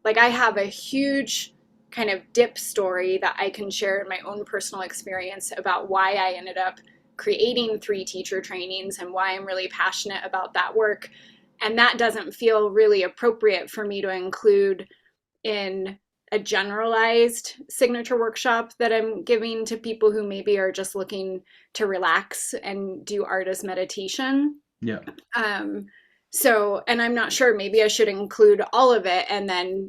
like I have a huge kind of dip story that I can share in my own personal experience about why I ended up creating 3 teacher trainings and why I'm really passionate about that work. And that doesn't feel really appropriate for me to include in a generalized signature workshop that I'm giving to people who maybe are just looking to relax and do art as meditation. Yeah. Um, so, and I'm not sure, maybe I should include all of it. And then,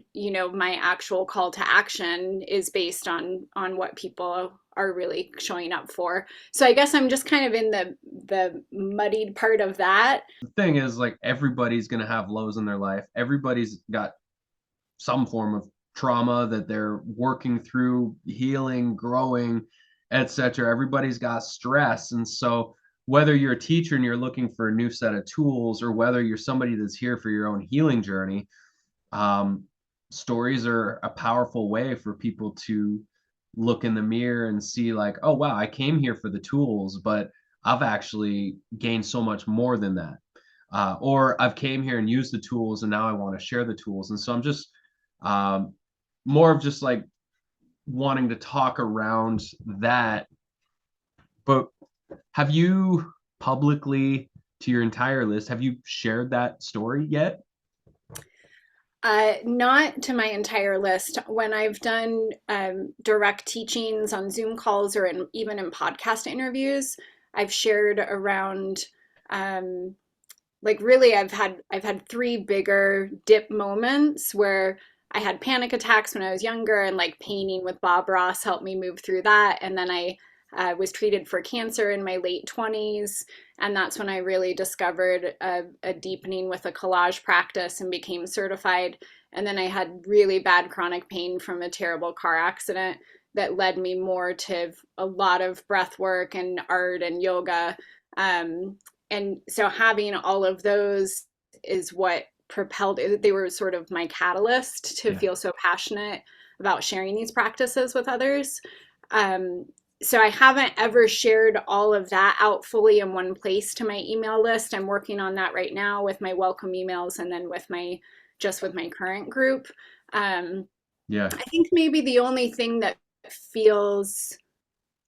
my actual call to action is based on what people are really showing up for. So I guess I'm just kind of in the muddied part of that. The thing is, like, everybody's going to have lows in their life. Everybody's got some form of trauma that they're working through, healing, growing, etc. Everybody's got stress. And so whether you're a teacher and you're looking for a new set of tools, or whether you're somebody that's here for your own healing journey, um, stories are a powerful way for people to look in the mirror and see, like, oh wow, I came here for the tools, but I've actually gained so much more than that. Or I've came here and used the tools and now I want to share the tools. And so I'm just um, more of just like wanting to talk around that. But have you publicly, to your entire list, have you shared that story yet? Not to my entire list. When I've done direct teachings on Zoom calls or even in podcast interviews, I've shared around, um, like really, I've had 3 bigger dip moments where I had panic attacks when I was younger, and like painting with Bob Ross helped me move through that. And then I was treated for cancer in my late 20s, and that's when I really discovered a deepening with a collage practice and became certified. And then I had really bad chronic pain from a terrible car accident that led me more to a lot of breath work and art and yoga. And so having all of those is what propelled it. They were sort of my catalyst to Yeah. feel so passionate about sharing these practices with others. Um, so I haven't ever shared all of that out fully in one place to my email list. I'm working on that right now with my welcome emails and then with my current group. Um, Yeah. I think maybe the only thing that feels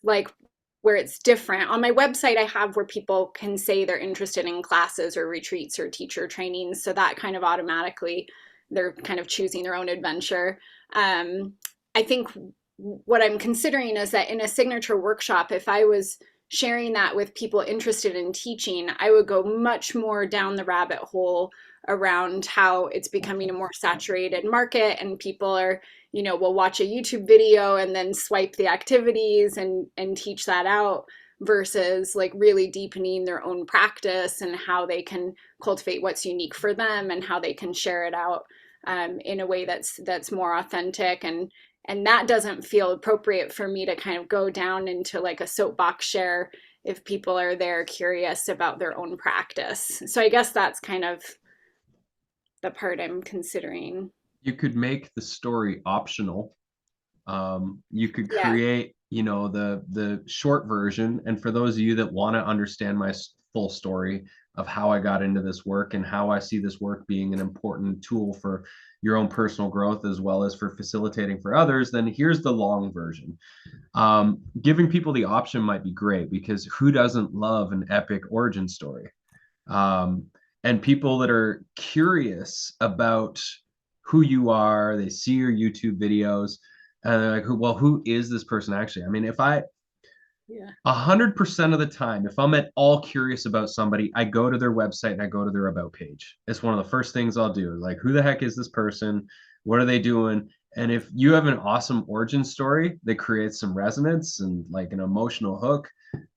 like where it's different on my website, I have where people can say they're interested in classes or retreats or teacher trainings. So that kind of automatically they're kind of choosing their own adventure. I think what I'm considering is that in a signature workshop, if I was sharing that with people interested in teaching, I would go much more down the rabbit hole around how it's becoming a more saturated market and people are, will watch a YouTube video and then swipe the activities and teach that out versus like really deepening their own practice and how they can cultivate what's unique for them and how they can share it out in a way that's more authentic, and that doesn't feel appropriate for me to kind of go down into like a soapbox share if people are there curious about their own practice. So I guess that's kind of the part I'm considering. You could make the story optional. You could Yeah. create, the short version. And for those of you that want to understand my full story of how I got into this work and how I see this work being an important tool for your own personal growth as well as for facilitating for others, then here's the long version. Giving people the option might be great because who doesn't love an epic origin story? Um, and people that are curious about who you are, they see your YouTube videos, and they're like, well, who is this person actually? I mean, if I Yeah. 100% of the time, if I'm at all curious about somebody, I go to their website and I go to their about page. It's one of the first things I'll do. Like, who the heck is this person? What are they doing? And if you have an awesome origin story that creates some resonance and like an emotional hook,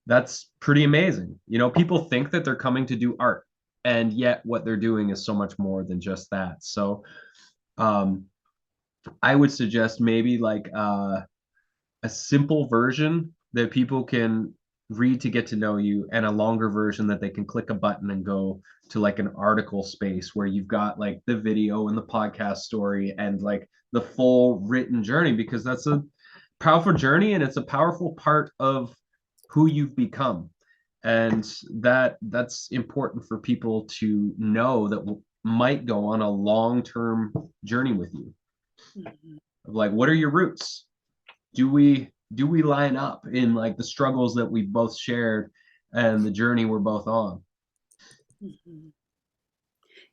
that's pretty amazing. People think that they're coming to do art, and yet what they're doing is so much more than just that. So, um, I would suggest maybe like a simple version that people can read to get to know you, and a longer version that they can click a button and go to like an article space where you've got like the video and the podcast story and like the full written journey, because that's a powerful journey and it's a powerful part of who you've become. And that's important for people to know that might go on a long-term journey with you. Mhm. of like, what are your roots? Do we line up in like the struggles that we both shared and the journey we're both on? Mhm.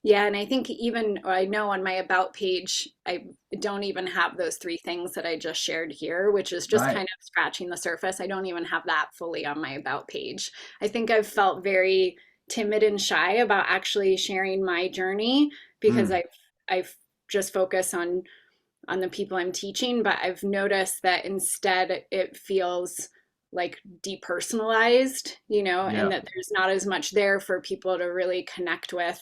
Yeah, and I think even I know on my about page, I don't even have those three things that I just shared here, which is just Right. kind of scratching the surface. I don't even have that fully on my about page. I think I've felt very timid and shy about actually sharing my journey because Mm, I've just focused on the people I'm teaching, but I've noticed that instead it feels like depersonalized, and yeah. that there's not as much there for people to really connect with.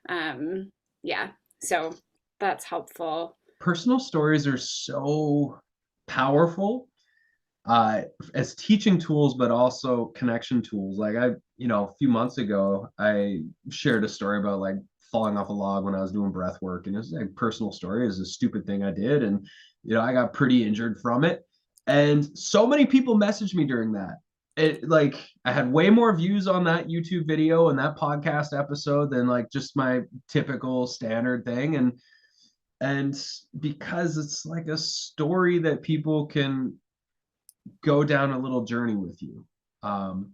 Um, yeah, so that's helpful. Personal stories are so powerful uh, as teaching tools, but also connection tools. Like a few months ago, I shared a story about like falling off a log when I was doing breath work, and it's a personal story. It's a stupid thing I did, and I got pretty injured from it. And so many people messaged me during that. It like I had way more views on that YouTube video and that podcast episode than like just my typical standard thing. And because it's like a story that people can go down a little journey with you. Um,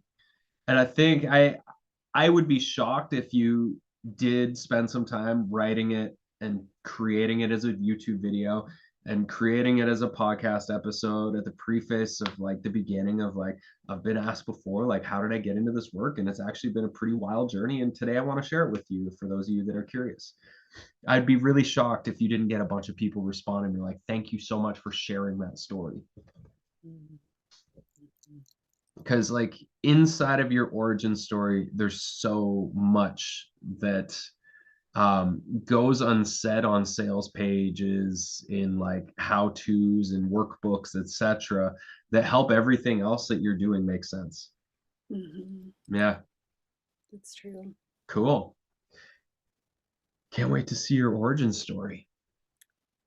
and I think I would be shocked if you did spend some time writing it and creating it as a YouTube video and creating it as a podcast episode at the preface of like the beginning of like I've been asked before like how did I get into this work, and it's actually been a pretty wild journey, and today I want to share it with you for those of you that are curious. I'd be really shocked if you didn't get a bunch of people responding and like thank you so much for sharing that story, because like inside of your origin story there's so much that goes unsaid on sales pages, in like how to's and workbooks, etc., that help everything else that you're doing make sense. Mhm. Yeah. That's true. Cool. Can't wait to see your origin story.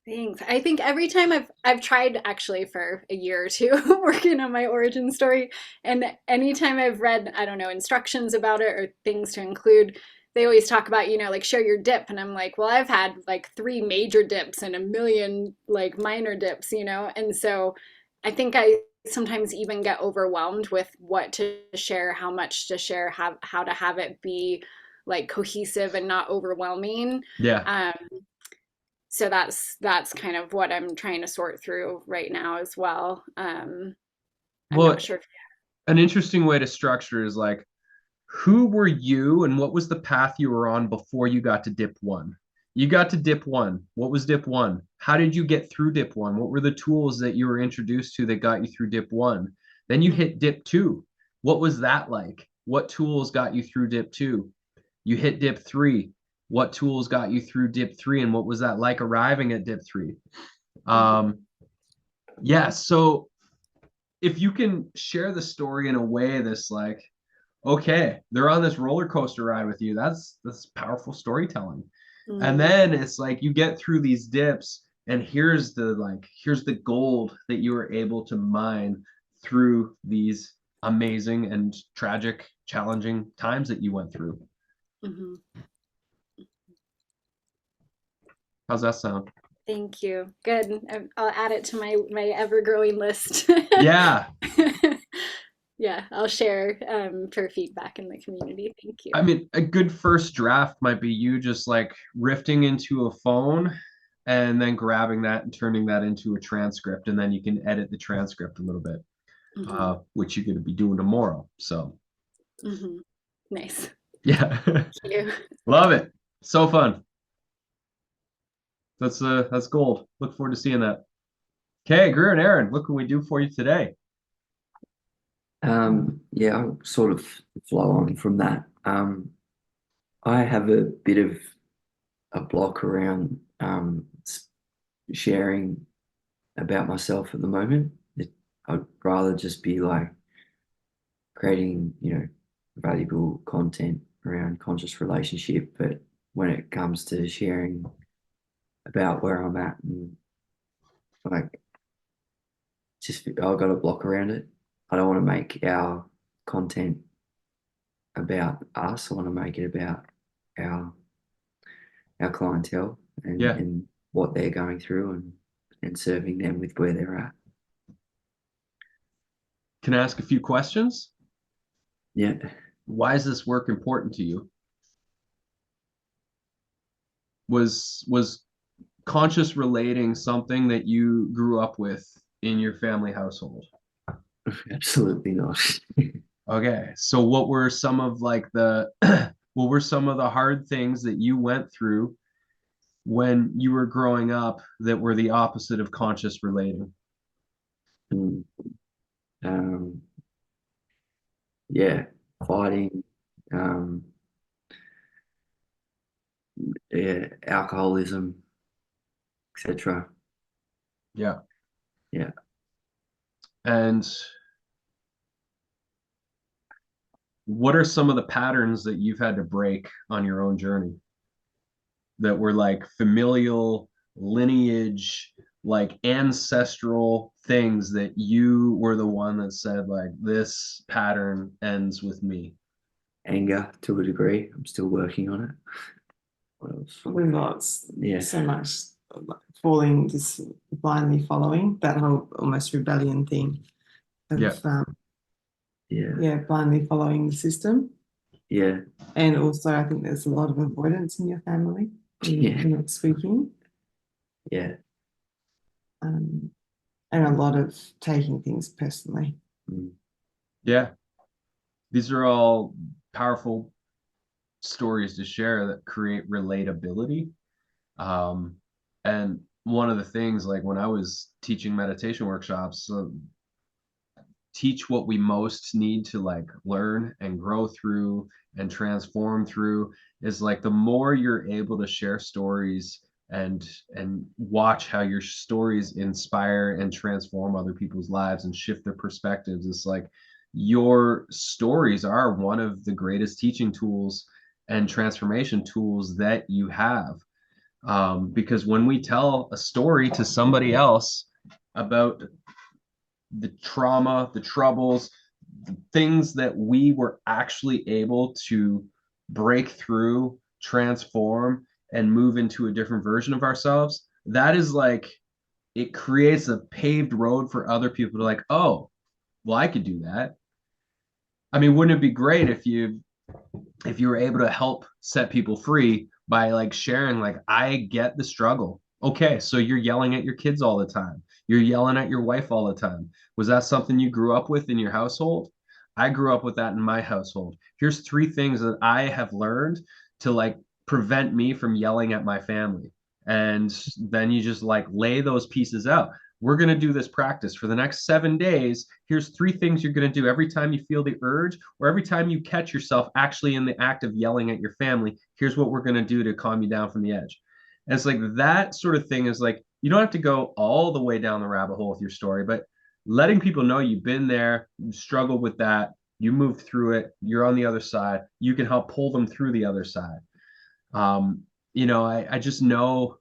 Thanks. I think every time I've tried actually for a year or two working on my origin story, and anytime I've read, I don't know, instructions about it or things to include, they always talk about, like share your dip, and I'm like, well, I've had like three major dips and a million like minor dips, and so I think I sometimes even get overwhelmed with what to share, how much to share, how to have it be like cohesive and not overwhelming. Yeah. Um, so that's kind of what I'm trying to sort through right now as well. I'm not Well, sure if an interesting way to structure is like, who were you and what was the path you were on before you got to dip one? You got to dip one. What was dip one? How did you get through dip one? What were the tools that you were introduced to that got you through dip one? Then you hit dip two. What was that like? What tools got you through dip two? You hit dip three. What tools got you through dip three? And what was that like arriving at dip three? Mhm. Um, yeah. So if you can share the story in a way that's like, okay, they're on this roller coaster ride with you. That's powerful storytelling. And Mm, then it's like you get through these dips, and here's the gold that you were able to mine through these amazing and tragic, challenging times that you went through. mhm. How's that sound? Thank you. Good. I'll add it to my ever growing list. Yeah. Yeah, I'll share for feedback in the community. Thank I you. mean, a good first draft might be you just like riffing into a phone and then grabbing that and turning that into a transcript, and then you can edit the transcript a little bit, Hmm. which you're going to be doing tomorrow. So, Hmm. Nice. yeah, Thank you. love it. So fun. That's gold. Look forward to seeing that. Okay, Greer and Aaron, what can we do for you today? Yeah, I'll sort of flow on from that. I have a bit of a block around sharing about myself at the moment. I'd rather just be like creating, valuable content around conscious relationship. But when it comes to sharing about where I'm at and like just I've got a block around it. I don't want to make our content about us. I want to make it about our our clientele and, Yeah, and what they're going through. and serving them with where they're at. Can I ask a few questions? Yeah. Why is this work important to you? Was conscious relating something that you grew up with in your family household? Absolutely not. Okay, so what were some of like the what were some of the hard things that you went through when you were growing up that were the opposite of conscious relating? Mm. Um, yeah, fighting, um, yeah, alcoholism, etc. Yeah. Yeah. And what are some of the patterns that you've had to break on your own journey that were like familial, lineage, like ancestral things that you were the one that said, like, this pattern ends with me? Anger to a degree. I'm still working on it. What else? Probably not Yeah. so much like falling, just blindly following that whole almost rebellion thing of Yeah. Yeah. blindly following the system. Yeah. And also, I think there's a lot of avoidance in your family. Yeah. You're not speaking, Yeah. and a lot of taking things personally. Mm. Yeah. These are all powerful stories to share that create relatability. And one of the things, like when I was teaching meditation workshops, teach what we most need to like learn and grow through and transform through, is like the more you're able to share stories and watch how your stories inspire and transform other people's lives and shift their perspectives. It's like your stories are one of the greatest teaching tools and transformation tools that you have. Because when we tell a story to somebody else about the trauma, the troubles, the things that we were actually able to break through, transform, and move into a different version of ourselves, that is like, it creates a paved road for other people to like, oh, well, I could do that. I mean, wouldn't it be great if you were able to help set people free by like sharing, like, I get the struggle. Okay, so you're yelling at your kids all the time. You're yelling at your wife all the time. Was that something you grew up with in your household? I grew up with that in my household. Here's three things that I have learned to like prevent me from yelling at my family. And then you just like lay those pieces out. We're going to do this practice for the next 7 days. Here's three things you're going to do every time you feel the urge, or every time you catch yourself actually in the act of yelling at your family. Here's what we're going to do to calm you down from the edge. And it's like that sort of thing is like, you don't have to go all the way down the rabbit hole with your story, but letting people know you've been there, you struggled with that, you moved through it, you're on the other side, you can help pull them through the other side. I just know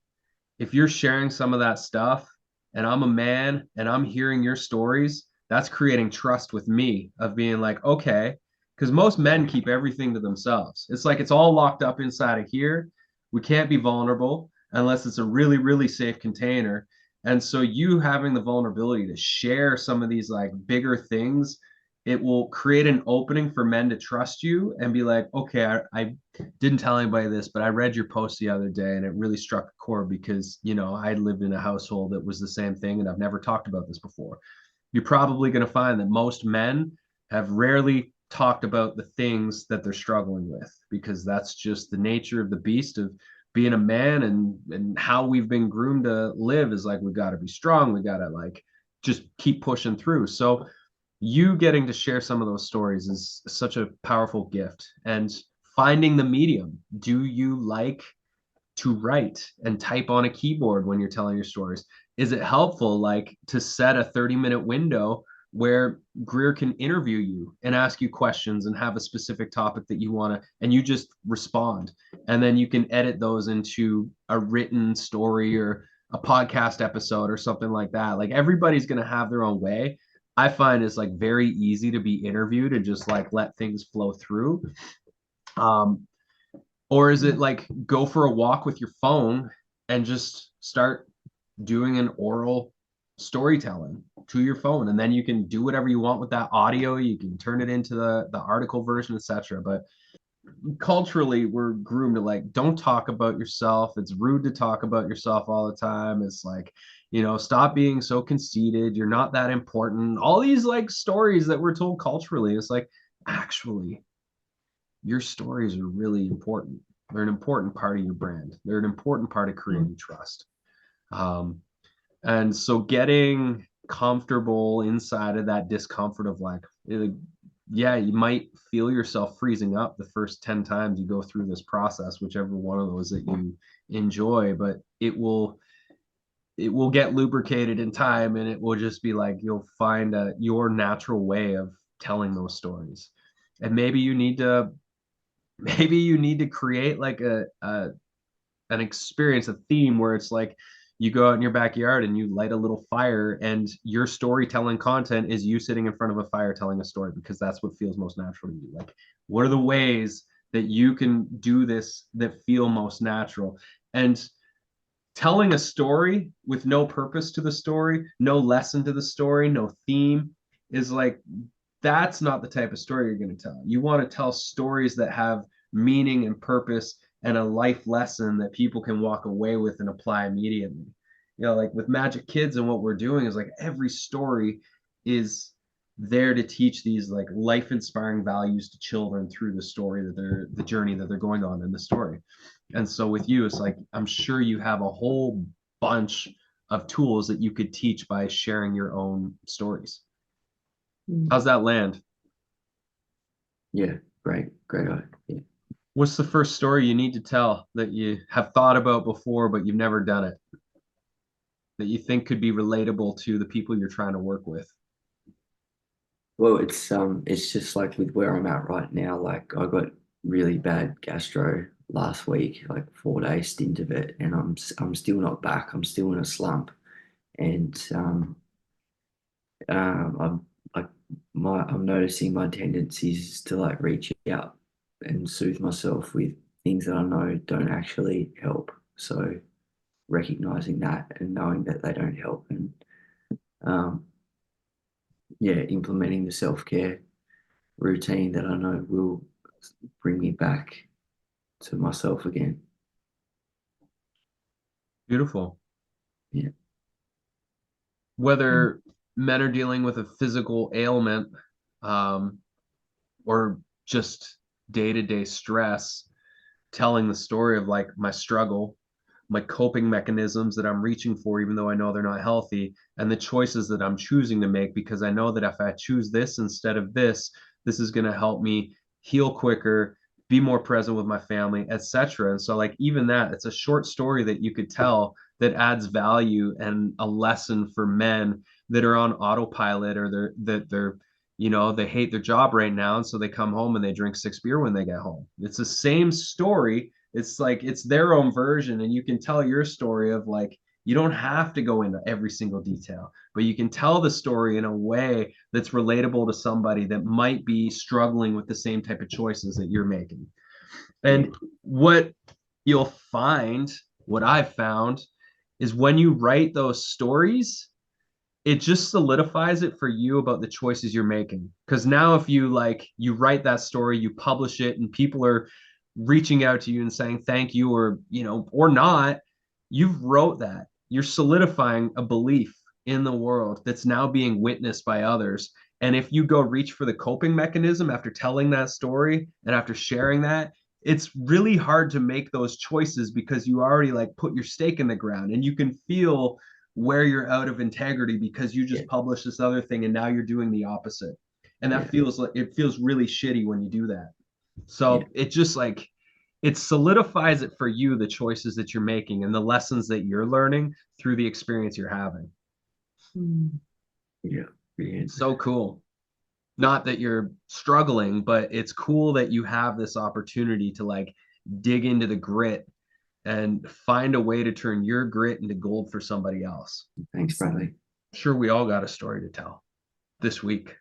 if you're sharing some of that stuff and I'm a man and I'm hearing your stories, that's creating trust with me of being like, okay, because most men keep everything to themselves. It's like it's all locked up inside of here. We can't be vulnerable unless it's a really, really safe container. And so you having the vulnerability to share some of these like bigger things, it will create an opening for men to trust you and be like, okay, I didn't tell anybody this, but I read your post the other day and it really struck a chord because, I lived in a household that was the same thing and I've never talked about this before. You're probably going to find that most men have rarely talked about the things that they're struggling with because that's just the nature of the beast of being a man, and how we've been groomed to live is like, we got to be strong. We got to like just keep pushing through. So you getting to share some of those stories is such a powerful gift. And finding the medium. Do you like to write and type on a keyboard when you're telling your stories? Is it helpful, like, to set a 30-minute window where Greer can interview you and ask you questions and have a specific topic that you want to, and you just respond? And then you can edit those into a written story or a podcast episode or something like that. Like, everybody's going to have their own way. I find it's like very easy to be interviewed and just like let things flow through. Um, or is it like go for a walk with your phone and just start doing an oral storytelling to your phone, and then you can do whatever you want with that audio. You can turn it into the article version, etc. But culturally, we're groomed to like, don't talk about yourself. It's rude to talk about yourself all the time. It's like, stop being so conceited. You're not that important. All these like stories that we're told culturally. It's like, actually, your stories are really important. They're an important part of your brand. They're an important part of creating trust. And so getting comfortable inside of that discomfort of like, yeah, you might feel yourself freezing up the first 10 times you go through this process, whichever one of those that you enjoy, but it will get lubricated in time, and it will just be like you'll find your natural way of telling those stories. And maybe you need to create like an experience, a theme where it's like you go out in your backyard and you light a little fire, and your storytelling content is you sitting in front of a fire telling a story, because that's what feels most natural to you. Like, what are the ways that you can do this that feel most natural? And telling a story with no purpose to the story, no lesson to the story, no theme, is like, that's not the type of story you're going to tell. You want to tell stories that have meaning and purpose and a life lesson that people can walk away with and apply immediately. Like with Magic Kids, and what we're doing is like every story is there to teach these like life inspiring values to children through the journey that they're going on in the story. And so with you, it's like, I'm sure you have a whole bunch of tools that you could teach by sharing your own stories. How's that land? Yeah, great idea. What's the first story you need to tell that you have thought about before, but you've never done it, that you think could be relatable to the people you're trying to work with? Well, it's just like with where I'm at right now. Like I got really bad gastro last week, like 4 day stint of it, and I'm still not back. I'm still in a slump, and I'm like I'm noticing my tendencies to like reach out and soothe myself with things that I know don't actually help. So recognizing that and knowing that they don't help, and um, yeah, implementing the self-care routine that I know will bring me back to myself again. Beautiful. Yeah. Whether men are dealing with a physical ailment, or just day-to-day stress, telling the story of like my struggle, my coping mechanisms that I'm reaching for, even though I know they're not healthy, and the choices that I'm choosing to make, because I know that if I choose this instead of this is going to help me heal quicker, be more present with my family, etc. And so like even that, it's a short story that you could tell that adds value and a lesson for men that are on autopilot, or they're they hate their job right now, and so they come home and they drink 6 beer when they get home. It's the same story. It's like it's their own version, and you can tell your story of like, you don't have to go into every single detail, but you can tell the story in a way that's relatable to somebody that might be struggling with the same type of choices that you're making. And what you'll find, what I've found, is when you write those stories, it just solidifies it for you about the choices you're making. Because now if you write that story, you publish it, and people are reaching out to you and saying thank you, or not, you've wrote that. You're solidifying a belief in the world that's now being witnessed by others. And if you go reach for the coping mechanism after telling that story and after sharing that, it's really hard to make those choices, because you already like put your stake in the ground, and you can feel where you're out of integrity because you just published this other thing and now you're doing the opposite. And that feels really shitty when you do that. So it just like, it solidifies it for you, the choices that you're making and the lessons that you're learning through the experience you're having. Yeah. So cool. Not that you're struggling, but it's cool that you have this opportunity to like dig into the grit and find a way to turn your grit into gold for somebody else. Thanks, Bradley. Sure, we all got a story to tell this week.